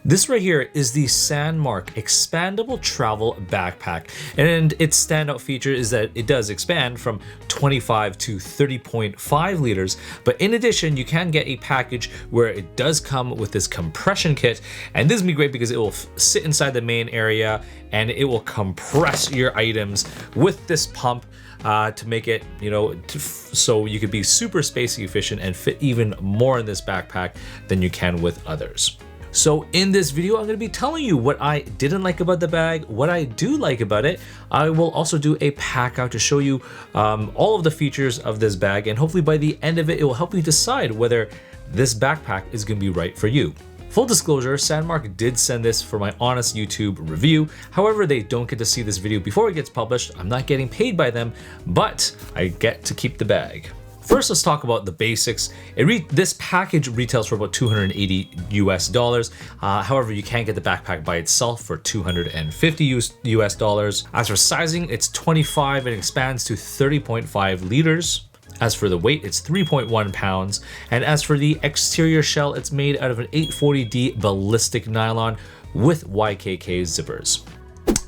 This right here is the Sandmarc Expandable Travel Backpack, and its standout feature is that it does expand from 25 to 30.5 liters, but in addition you can get a package where it does come with this compression kit, and this is gonna be great because it will sit inside the main area and it will compress your items with this pump to make it, so you could be super space efficient and fit even more in this backpack than you can with others. So in this video, I'm going to be telling you what I didn't like about the bag, what I do like about it. I will also do a pack out to show you all of the features of this bag, and hopefully by the end of it, it will help you decide whether this backpack is going to be right for you. Full disclosure, Sandmarc did send this for my honest YouTube review. However, they don't get to see this video before it gets published. I'm not getting paid by them, but I get to keep the bag. First, let's talk about the basics. This package retails for about $280 US. However, you can get the backpack by itself for $250 US. As for sizing, it's 25 and expands to 30.5 liters. As for the weight, it's 3.1 pounds. And as for the exterior shell, it's made out of an 840D ballistic nylon with YKK zippers.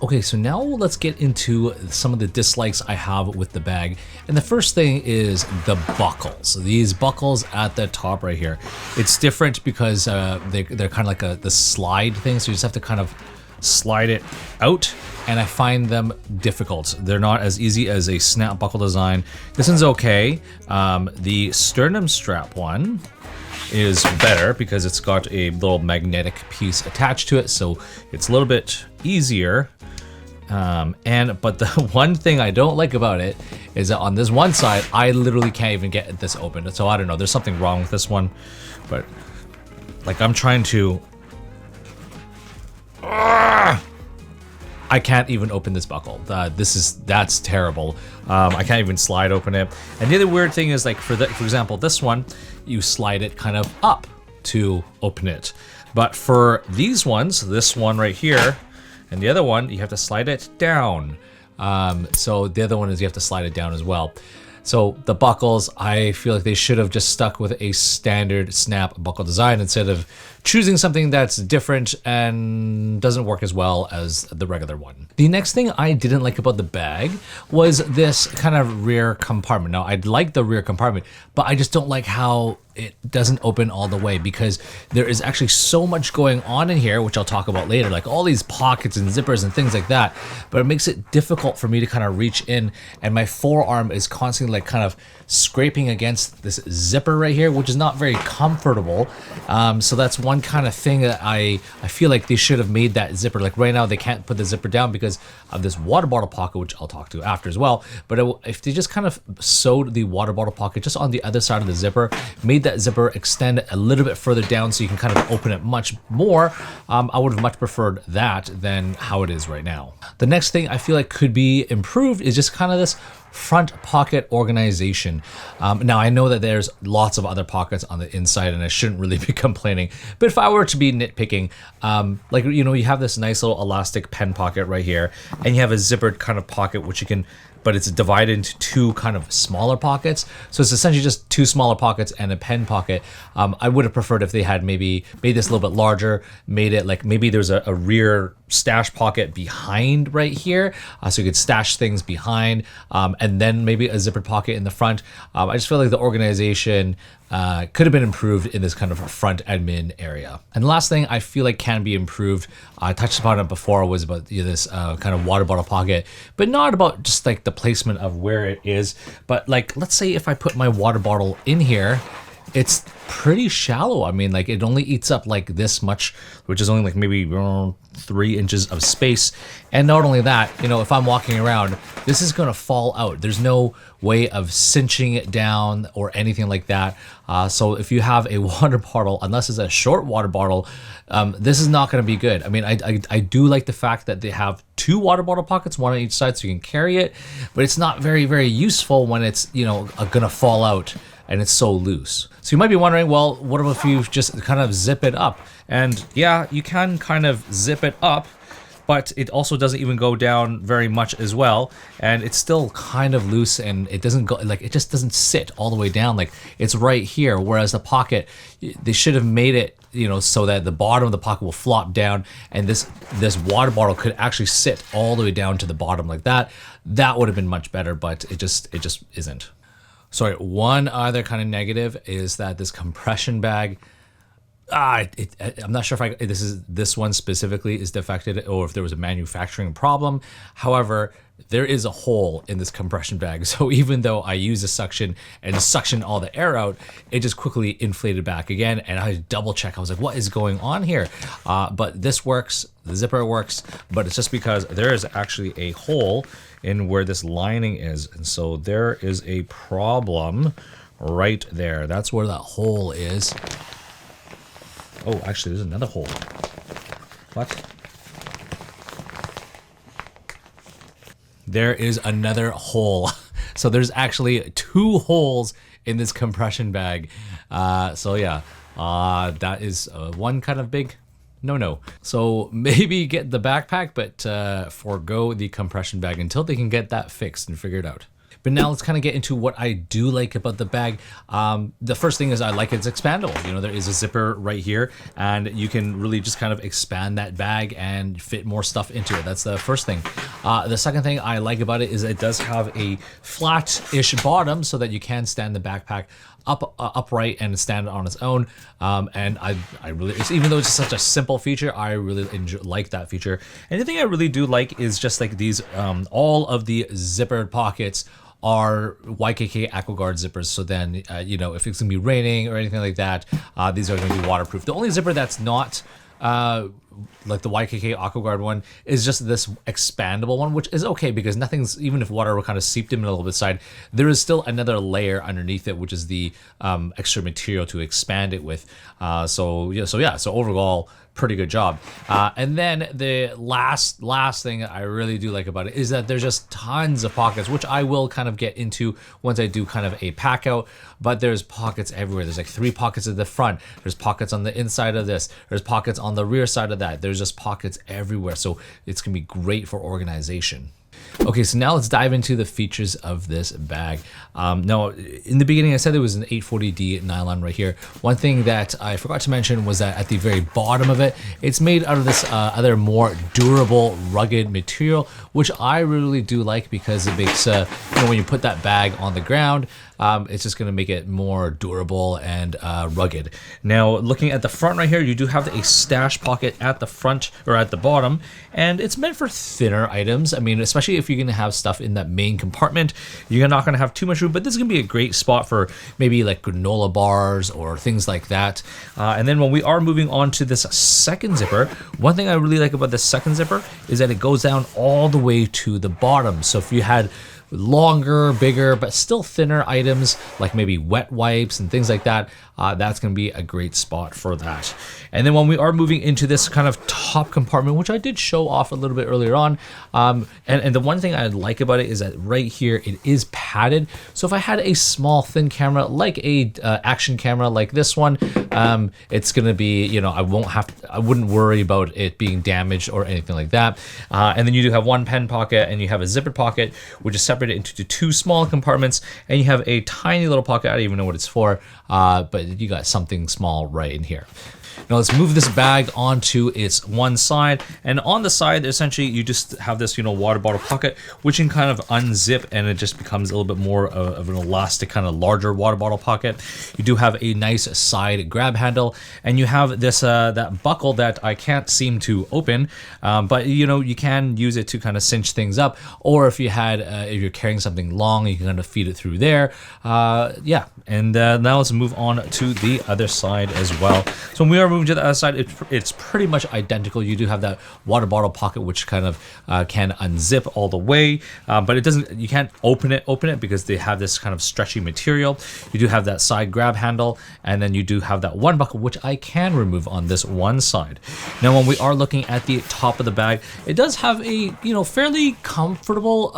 Okay, so now let's get into some of the dislikes I have with the bag. And the first thing is the buckles. These buckles at the top right here. It's different because they're kind of like the slide thing, so you just have to kind of slide it out, and I find them difficult. They're not as easy as a snap buckle design. This one's okay. The sternum strap one is better because it's got a little magnetic piece attached to it, so it's a little bit easier. But the one thing I don't like about it is that on this one side, I literally can't even get this open. So I don't know, there's something wrong with this one, but like I'm trying to, I can't even open this buckle. That's terrible. I can't even slide open it. And the other weird thing is, like for example, this one, you slide it kind of up to open it. But for these ones, this one right here, and the other one, you have to slide it down. So the other one is you have to slide it down as well. So the buckles, I feel like they should have just stuck with a standard snap buckle design instead of choosing something that's different and doesn't work as well as the regular one. The next thing I didn't like about the bag was this kind of rear compartment. Now, I'd like the rear compartment, but I just don't like how it doesn't open all the way because there is actually so much going on in here, which I'll talk about later, like all these pockets and zippers and things like that, but it makes it difficult for me to kind of reach in, and my forearm is constantly like kind of scraping against this zipper right here, which is not very comfortable. So that's one kind of thing that I feel like they should have made that zipper. Like right now they can't put the zipper down because of this water bottle pocket, which I'll talk to after as well. But if they just kind of sewed the water bottle pocket just on the other side of the zipper, made that zipper extend a little bit further down so you can kind of open it much more, I would have much preferred that than how it is right now. The next thing I feel like could be improved is just kind of this front pocket organization. Now I know that there's lots of other pockets on the inside and I shouldn't really be complaining, but if I were to be nitpicking, like, you have this nice little elastic pen pocket right here, and you have a zippered kind of pocket which you can, but it's divided into two kind of smaller pockets. So it's essentially just two smaller pockets and a pen pocket. I would have preferred if they had maybe made this a little bit larger, made it like maybe there's a rear stash pocket behind right here, so you could stash things behind, and then maybe a zippered pocket in the front. I just feel like the organization could have been improved in this kind of front admin area. And the last thing I feel like can be improved, I touched upon it before, was about this kind of water bottle pocket, but not about just like the placement of where it is, but like, let's say if I put my water bottle in here, it's pretty shallow. I mean, like it only eats up like this much, which is only like maybe 3 inches of space. And not only that, if I'm walking around, this is gonna fall out. There's no way of cinching it down or anything like that. So if you have a water bottle, unless it's a short water bottle, this is not gonna be good. I mean, I do like the fact that they have 2 water bottle pockets, one on each side so you can carry it, but it's not very, very useful when it's, gonna fall out and it's so loose. So you might be wondering, well, what if you just kind of zip it up? And yeah, you can kind of zip it up, but it also doesn't even go down very much as well. And it's still kind of loose, and it doesn't go, like, it just doesn't sit all the way down. Like, it's right here. Whereas the pocket, they should have made it so that the bottom of the pocket will flop down, and this water bottle could actually sit all the way down to the bottom like that. That would have been much better, but it just isn't. Sorry, one other kind of negative is that this compression bag, I'm not sure if this one specifically is defected or if there was a manufacturing problem. However, there is a hole in this compression bag. So even though I use a suction and suction all the air out, it just quickly inflated back again. And I double check. I was like, what is going on here? But this works. The zipper works, but it's just because there is actually a hole in where this lining is. And so there is a problem right there. That's where that hole is. Oh, actually, there's another hole. What? There is another hole. So there's actually 2 holes in this compression bag. So yeah, that is one kind of big no. So maybe get the backpack, but forego the compression bag until they can get that fixed and figured out. But now let's kind of get into what I do like about the bag. The first thing is I like it's expandable. There is a zipper right here, and you can really just kind of expand that bag and fit more stuff into it. That's the first thing. The second thing I like about it is it does have a flat-ish bottom so that you can stand the backpack upright and stand on its own. And I really, even though it's such a simple feature, I really like that feature. And the thing I really do like is just like these, all of the zippered pockets are YKK AquaGuard zippers. So then, if it's gonna be raining or anything like that, these are gonna be waterproof. The only zipper that's not like the YKK AquaGuard one is just this expandable one, which is okay because nothing's, even if water were kind of seeped in a little bit side, there is still another layer underneath it, which is the extra material to expand it with. So overall, pretty good job. And then the last thing I really do like about it is that there's just tons of pockets, which I will kind of get into once I do kind of a pack out, but there's pockets everywhere. There's like 3 pockets at the front. There's pockets on the inside of this. There's pockets on the rear side of that. There's just pockets everywhere. So it's gonna be great for organization. Okay, so now let's dive into the features of this bag. Now, in the beginning, I said there was an 840D nylon right here. One thing that I forgot to mention was that at the very bottom of it, it's made out of this other more durable, rugged material, which I really do like because it makes, when you put that bag on the ground, it's just going to make it more durable and rugged. Now, looking at the front right here, you do have a stash pocket at the front or at the bottom, and it's meant for thinner items. I mean, especially if you're going to have stuff in that main compartment, you're not going to have too much room, but this is going to be a great spot for maybe like granola bars or things like that. And then when we are moving on to this second zipper, one thing I really like about this second zipper is that it goes down all the way to the bottom. So if you had longer, bigger, but still thinner items like maybe wet wipes and things like that, that's going to be a great spot for that. And then when we are moving into this kind of top compartment, which I did show off a little bit earlier on, and the one thing I like about it is that right here it is padded. So if I had a small thin camera like a action camera like this one, it's going to be, I wouldn't worry about it being damaged or anything like that. And then you do have one pen pocket and you have a zipper pocket, which is separated into 2 small compartments, and you have a tiny little pocket. I don't even know what it's for, but you got something small right in here. Now let's move this bag onto its one side, and on the side essentially you just have this water bottle pocket, which you can kind of unzip and it just becomes a little bit more of an elastic kind of larger water bottle pocket. You do have a nice side grab handle, and you have this that buckle that I can't seem to open, but you can use it to kind of cinch things up, or if you're carrying something long, you can kind of feed it through there. And now let's move on to the other side as well. So when we are moving to the other side, it's pretty much identical. You do have that water bottle pocket, which kind of can unzip all the way, but it doesn't. You can't open it because they have this kind of stretchy material. You do have that side grab handle, and then you do have that one buckle, which I can remove on this one side. Now, when we are looking at the top of the bag, it does have a fairly comfortable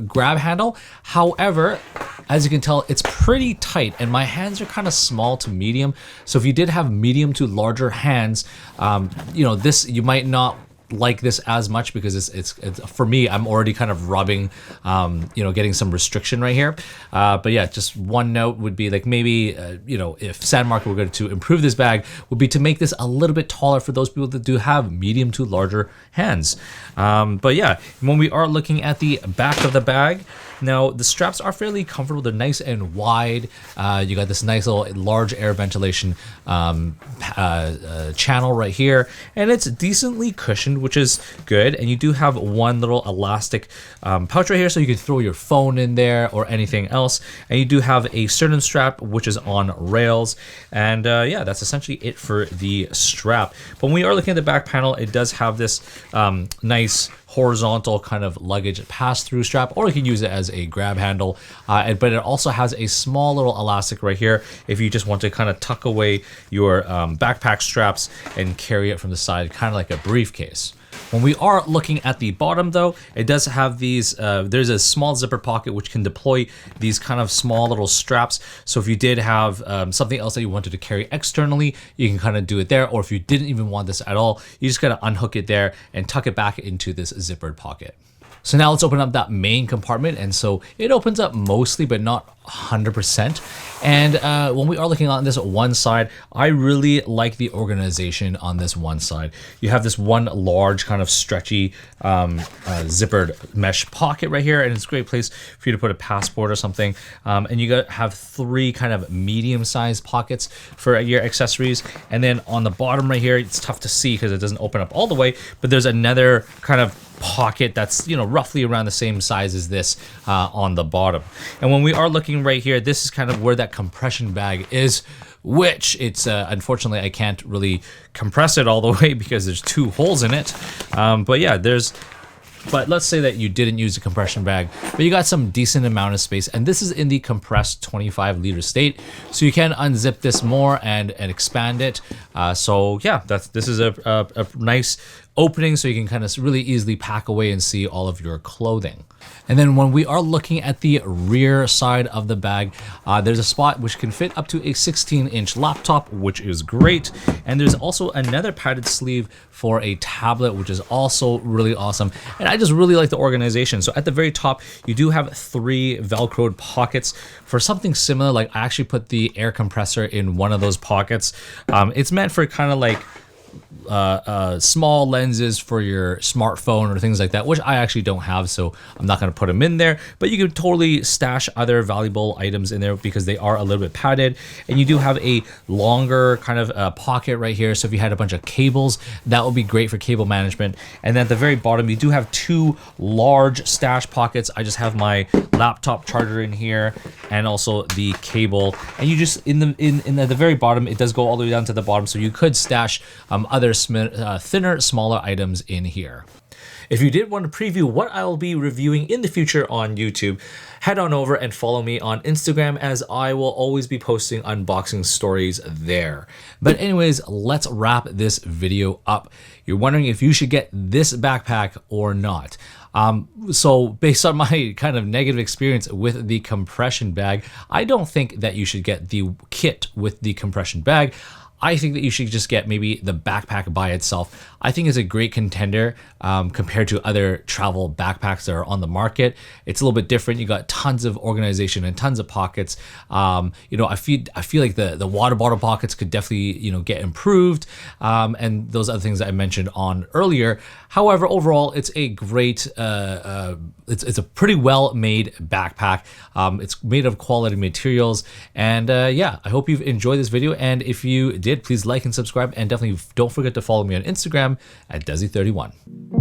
grab handle. However, as you can tell, it's pretty tight, and my hands are kind of small to medium. So if you did have medium to larger hands, this you might not like this as much because it's for me, I'm already kind of rubbing, getting some restriction right here. But yeah, just one note would be like maybe, if Sandmarc were going to improve this bag, would be to make this a little bit taller for those people that do have medium to larger hands. But yeah, when we are looking at the back of the bag, now the straps are fairly comfortable. They're nice and wide. You got this nice little large air ventilation channel right here, and it's decently cushioned, which is good. And you do have one little elastic pouch right here, so you can throw your phone in there or anything else. And you do have a sternum strap, which is on rails. And yeah, that's essentially it for the strap. But when we are looking at the back panel, it does have this nice horizontal kind of luggage pass-through strap, or you can use it as a grab handle, but it also has a small little elastic right here if you just want to kind of tuck away your backpack straps and carry it from the side, kind of like a briefcase. When we are looking at the bottom though, it does have these, there's a small zipper pocket which can deploy these kind of small little straps. So if you did have something else that you wanted to carry externally, you can kind of do it there. Or if you didn't even want this at all, you just gotta unhook it there and tuck it back into this zippered pocket. So now let's open up that main compartment. And so it opens up mostly, but not 100%. And when we are looking on this one side, I really like the organization on this one side. You have this one large kind of stretchy zippered mesh pocket right here, and it's a great place for you to put a passport or something. And you have three kind of medium-sized pockets for your accessories. And then on the bottom right here, it's tough to see because it doesn't open up all the way, but there's another kind of pocket that's roughly around the same size as this on the bottom. And when we are looking right here, this is kind of where that compression bag is, which it's unfortunately I can't really compress it all the way because there's two holes in it. But yeah, but let's say that you didn't use a compression bag, but you got some decent amount of space, and this is in the compressed 25-liter state, so you can unzip this more and expand it. So yeah, this is a nice opening, so you can kind of really easily pack away and see all of your clothing. And then when we are looking at the rear side of the bag, there's a spot which can fit up to a 16-inch laptop, which is great. And there's also another padded sleeve for a tablet, which is also really awesome. And I just really like the organization. So at the very top, you do have three Velcroed pockets for something similar. Like I actually put the air compressor in one of those pockets. It's meant for kind of like small lenses for your smartphone or things like that, which I actually don't have, so I'm not going to put them in there. But you can totally stash other valuable items in there because they are a little bit padded. And you do have a longer kind of pocket right here, so if you had a bunch of cables, that would be great for cable management. And then at the very bottom, you do have two large stash pockets. I just have my laptop charger in here and also the cable. And you just in the very bottom, it does go all the way down to the bottom, so you could stash other thinner, smaller items in here. If you did want to preview what I will be reviewing in the future on YouTube, head on over and follow me on Instagram, as I will always be posting unboxing stories there. But anyways, let's wrap this video up. You're wondering if you should get this backpack or not. So based on my kind of negative experience with the compression bag, I don't think that you should get the kit with the compression bag. I think that you should just get maybe the backpack by itself. I think it's a great contender compared to other travel backpacks that are on the market. It's a little bit different. You got tons of organization and tons of pockets. I feel like the water bottle pockets could definitely get improved, and those other things that I mentioned on earlier. However, overall, it's a great, it's a pretty well made backpack. It's made of quality materials, and yeah, I hope you've enjoyed this video. And if you did, please like and subscribe, and definitely don't forget to follow me on Instagram at Desy31.